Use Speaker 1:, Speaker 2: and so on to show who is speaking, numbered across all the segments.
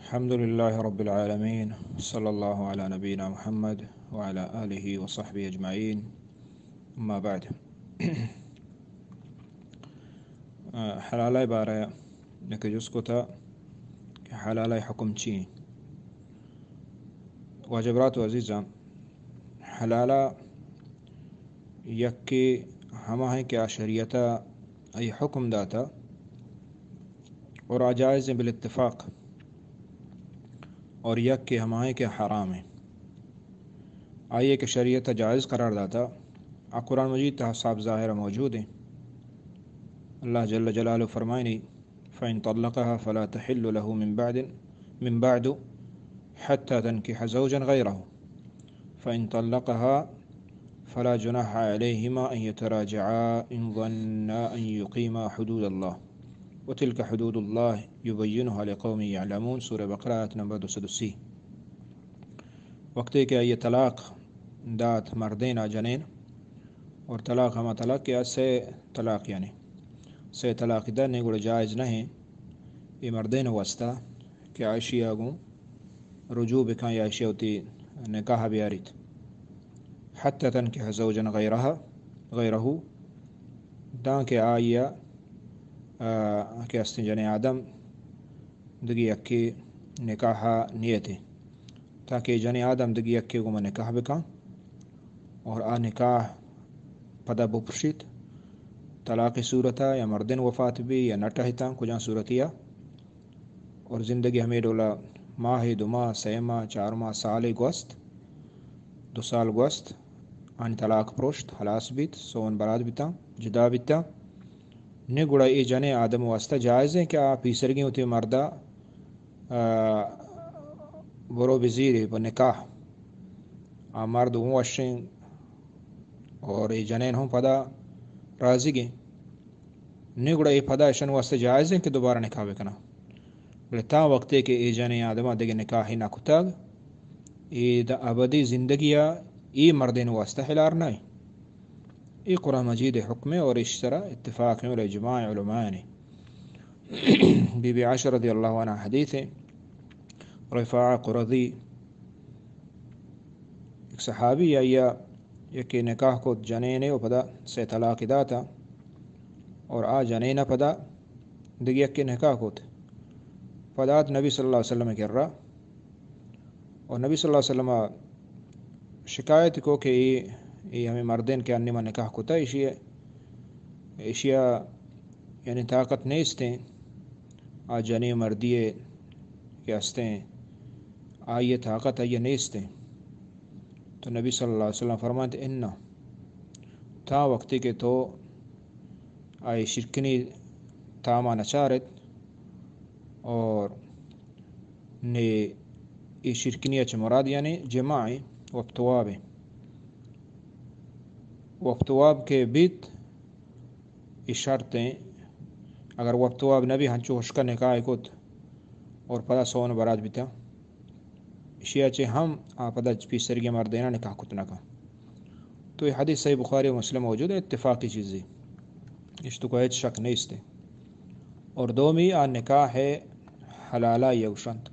Speaker 1: الحمد لله رب العالمين، صلى الله على نبينا محمد وعلى آله وصحبه أجمعين. أما بعد. حلالای بارە نەکە جوست کۆتا کە حلالای حکم چی واجبات و عزیزان حلالا یەکێ هەما هەیە کە شریعەتە أي حكم داتا اور جائز بالاتفاق اور یک کے ہمائے کے حرام ہے آئیے کہ شریعت جائز قرار داتا قرآن مجید صاحب ظاہر موجود ہیں. اللہ جل جلالہ فرمائنی فإن طلقها فلا تحل له من بعد حتى تنكح زوجا غيره فإن طلقها فلا جناح عليهما أن يتراجعا إن ظنا أن يقيما حدود الله وتلك حدود الله يبينها لقوم يعلمون. سورہ بقرہ آیت نمبر 230. وقت کہ یہ طلاق دات مردین جنین اور طلاق ہما طلاق کیا سے طلاق یعنی سے طلاق دا نہیں گوڑا جائز نہیں یہ مردین واسطہ کہ عائشی آگوں رجوع بکان یا عائشی ہوتی نکاح بیاریت حتی تنکح زوجا غیرہ دان کہ آئیا کہ استن جن آدم دگی اکی نکاح نیت تاکہ جن آدم دگی اکی کو نکاح بکان اور آ نکاح پدا بپرشید طلاق صورتا یا مردن وفات بھی یا نٹہتا کجان صورتیا اور زندگی ہمیں ڈولا ماہ 2 ماہ 3 ماہ 4 ماہ سال گوست 2 سال گوست آن طلاق پروشت خلاص بیت سون برات بیتا جدا بیتا نے گڑا یہ جنے آدم واسطہ جائز ہے کہ آپ پیسرگی ہوتی مردہ برو بزیر پر نکاح مرد ہوں اشیں اور یہ جنین ہوں پدا راضی گئیں نے گڑا یہ پدا اشن واسطہ جائز ہے کہ دوبارہ نکاح بکنا بلے تا وقت ہے کہ یہ جنے آدم آدھے نکاح ہی نہ کتاگ یہ دا ابدی زندگیہ یہ مردین واسطہ حلار نہیں. یہ قرآن مجید حکم ہے اور اس طرح اتفاق ہے اور اجماع علماء نے. بی بی عائشہ رضی اللہ عنہ حدیث ہے رفاع قرظی ایک صحابی یا کہ نکاح کو جنین و پدا سے طلاق داتا اور آ جنین پدا دگی کے نکاح کو پدات نبی صلی اللہ علیہ وسلم کر رہا اور نبی صلی اللہ علیہ وسلم شکایت کو کہ یہ ہمیں مردین کے انما نکاح کو تا اشیا یعنی طاقت نہیں استیں آ جنی مردیے کہ استیں آئیے طاقت آئیے نہیں استیں تو نبی صلی اللہ علیہ وسلم فرماتے ان تا وقتی کے تو آئی شرکنی تاما نچارت اور نے یہ شرکنی اچھ مراد یعنی جماعی وقتواب کے بیت یہ شرطیں اگر وقتواب نبی ہنچو حشکا نکاح کت اور پدا سون برات بیتا اشیاء چے ہم پدا پیسرگی مردینہ نکاح کتنا کا تو یہ حدیث صحیح بخاری و مسلم موجود ہے اتفاقی چیزی اس تو کوئی شک نہیں استے. اور دومی آن نکاح ہے حلالہ یا گشانت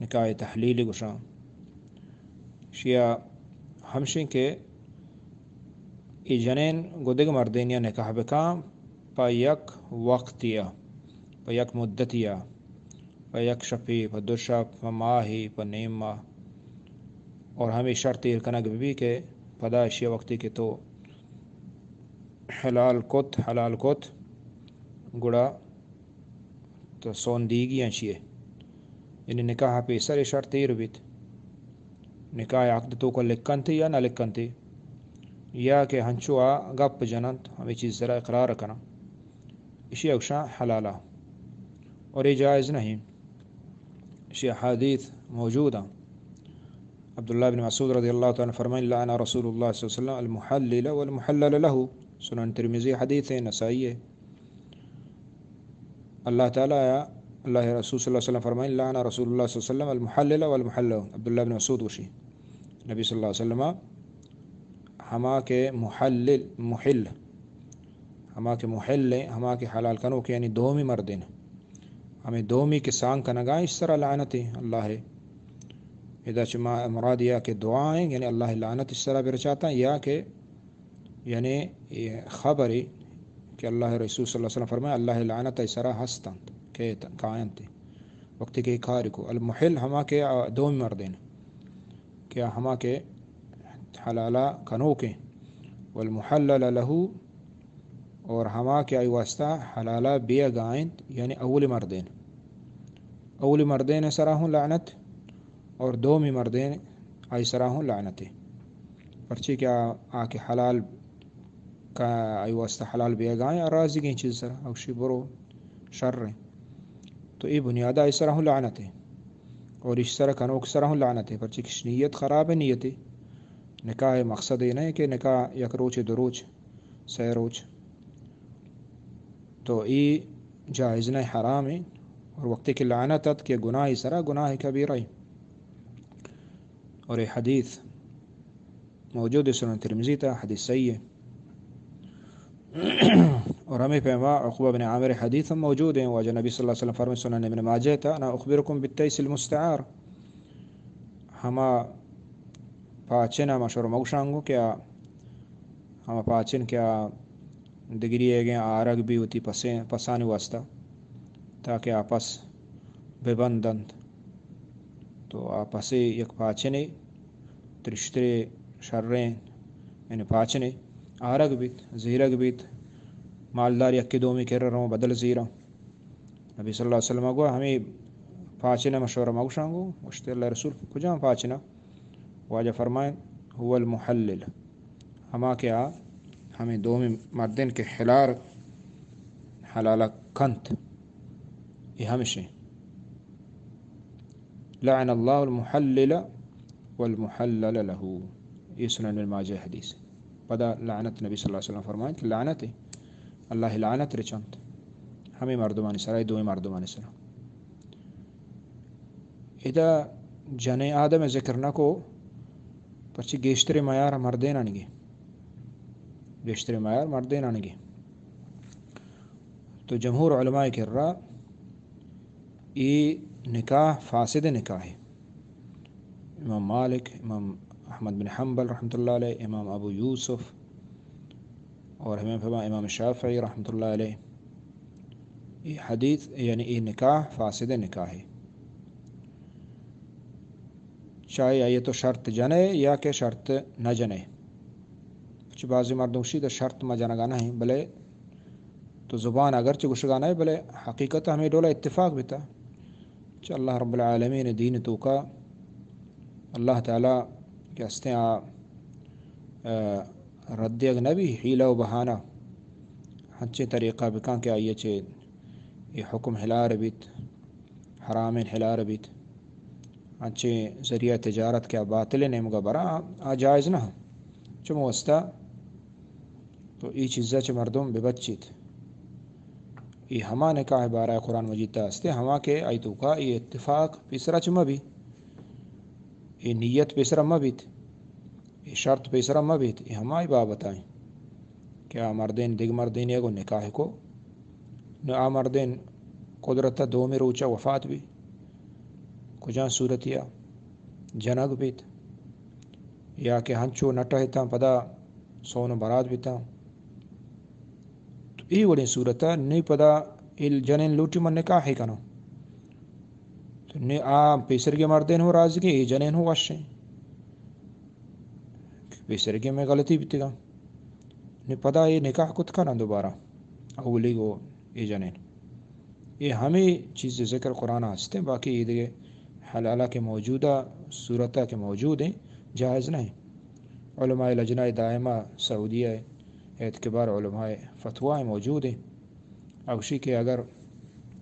Speaker 1: نکاح تحلیلی گشان شیعہ ہمشن کے ای جنین گودگ مردینیا نکاح بکام پا یک وقتیا پا یک مدتیا پا یک شپی پا 2 شپ پا ماہی پا نیم ماہ اور ہمیں شرطی کنگ بھی کہ پدا اشیاء وقتی کے تو حلال کت گڑا تو سون دیگی انشیئے یعنی نکاح پہ سر شرطی ربیت نکاح عقد تو کو لکھن تھی یا نہ لکھن تھی یا کہ ہنچو گپ جنت ہمیں چیز ذرا اقرار کرنا اسی اوشا حلالہ اور یہ جائز نہیں. اسی حدیث موجود ہیں عبداللہ بن مسعود رضی اللہ تعالیٰ فرمائے لعن رسول اللہ صلی اللہ علیہ وسلم المحلل والمحلل له. سنن ترمذی حدیث ہے نسائی ہے. اللہ تعالیٰ اللہ رسول صلی اللہ علیہ وسلم فرمائے لعن رسول اللہ صلی اللہ علیہ وسلم المحلل والمحلل. عبداللہ بن مسعود وشی نبی صلی اللہ علیہ وسلم ہما کے محل ہما کے حلال کنو کے یعنی دومی مردین ہمیں دومی کے سانگ کا نگاہ اس طرح لعنت اللہ ہے اذا چما مراد یا کہ دعائیں یعنی اللہ لعنت اس طرح برچاتا یا کہ یعنی یہ خبر کہ اللہ رسول صلی اللہ علیہ وسلم فرمائے اللہ لعنت اس طرح ہستن کہ کائنت وقت کے کار کو المحل ہما کے دوم مردین کیا ہما کے حلالہ کنو کے والمحلل له اور ہما کے ای واسطہ حلالہ بیا گائن یعنی اول مردین سراہوں لعنت اور دومی مردین ای سراہوں لعنت پرچی کیا آ کے حلال کا ای واسطہ حلال بیا گائیں اور راضی گئیں چیز سرا اوشی برو شر رہے تو یہ بنیادہ ای سراہوں لعنت ہے اور اس طرح کنوک سراہوں لعنت ہے پرچی کش نیت خراب ہے نیت نکاح مقصد یہ نہیں کہ نکاح یک روچ دروچ سی روچ تو ای جائز نہیں حرام ہے اور وقت کی لعنت کے گناہ سرا گناہ کبیرہ ہے اور یہ حدیث موجود ہے سنن ترمذی تا حدیث صحیح ہے اور ہمیں پیما عقبہ بن عامر حدیث موجود ہیں واجہ نبی صلی اللہ علیہ وسلم فرمائے سنن ابن ماجہ تا انا اخبرکم بالتیس المستعار ہما پاچن مشور موشانگو کیا ہما پاچن کیا دگری ہے گیا آرگ بھی ہوتی پسانی واسطہ تاکہ آپس ببندند تو آپس یک پاچنے ترشترے شرریں یعنی پاچنے آرگ بیت زیرگ بیت مالدار یکی دومی کر رہا ہوں بدل زیرہ نبی صلی اللہ علیہ وسلم کو ہمیں پاچنا مشورہ موشانگو وشت اللہ رسول کجا پاچنا واجہ فرمائیں هو المحلل ہما کیا ہمیں دومی مردین کے حلال حلالہ کنت یہ ہمشہ لعن اللہ المحلل والمحلل له یہ سنن الماجہ حدیث پدا لعنت نبی صلی اللہ علیہ وسلم فرمائیں کہ لعنت ہے اللہ لعنت رچنت ہمیں مردمانی سرا دومی مردمانی سرا اذا جن آدم ذکر نہ کو پرچی گیشتر معیار مردین آنگی گیشتر معیار مردین آنگی تو جمہور علماء کر رہا یہ نکاح فاسد نکاح ہے امام مالک امام احمد بن حنبل رحمۃ اللہ علیہ امام ابو یوسف اور امام شافعی رحمۃ اللہ علیہ یہ حدیث یعنی یہ نکاح فاسد نکاح ہے چاہے یہ تو شرط جنے یا کہ شرط نہ جنے کچھ بعضی مردوں شید شرط ما جنگا نہیں بلے تو زبان اگرچہ گشگانا ہے بلے حقیقت ہمیں ڈولا اتفاق بھی تھا کہ اللہ رب العالمین دین تو کا اللہ تعالیٰ کے ہستے رد اگنبی حیلہ و بہانہ ہنچے طریقہ بکاں کہ آئیے چھے یہ حکم حلار بیت حرام حلار بیت ہنچے ذریعہ تجارت کیا باطل نے مگا برا جائز نہ چم وستا تو ای چیزہ چھ مردم ببچیت یہ ہما نکاح بارہ قرآن مجید تاستے ہما کے آیتو کا یہ اتفاق پیسرا چمہ بھی یہ نیت پیسرا مبیت یہ شرط پیسرا مبیت یہ ہمائی بابتائیں کیا مردین دیگ مردین یکو نکاح کو نہ مردین قدرت دو میں روچا وفات بھی کجان صورتیا جنگ بیت یا کہ ہنچو نٹا ہتا پدا سون برات بیتا تو ای وڑی صورتا نہیں پدا ال جنین لوٹی من نکاح ہے کنو تو نہیں پیسرگی مردین ہو رازگی ای جنین ہو وشیں پیسرگی میں غلطی بیتی گا نہیں پدا یہ نکاح کت کنا دوبارہ اولی گو ای جنین یہ ہمیں چیز ذکر قرآن ہستے باقی یہ دیگے حلالہ کے موجودہ صورتہ کے موجود ہیں جائز نہیں علماء لجنہ دائمہ سعودیہ اعتبار علماء فتویٰ موجود ہیں اوشی کہ اگر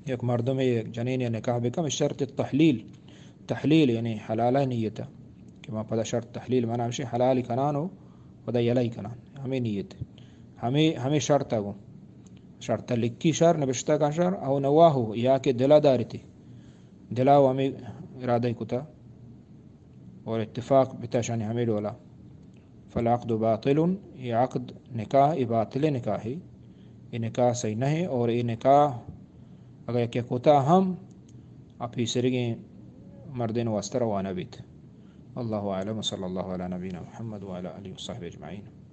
Speaker 1: ایک مردوں میں ایک جنین یا نکاح بکم شرط تحلیل یعنی حلالہ نیتا کہ وہاں پدا شرط تحلیل مانا ہمشی حلال کنان ہو پدا یلائی کنان ہمیں نیت ہمیں شرط آگو شرط لکی شر نبشتہ کا شر او نواہو یا کہ دلہ داری تھی دلاو ہمیں ارادہ کتا اور اتفاق بتاشانی ہمیں ڈولا فالعقد باطل یہ عقد نکاح باطل نکاح ہے یہ نکاح صحیح نہیں اور یہ نکاح اگر یک کوتا هم اپی سرگین مردین واسطه روانه بید. الله أعلم، وصلى الله على نبينا محمد وعلى آله وصحبه أجمعين.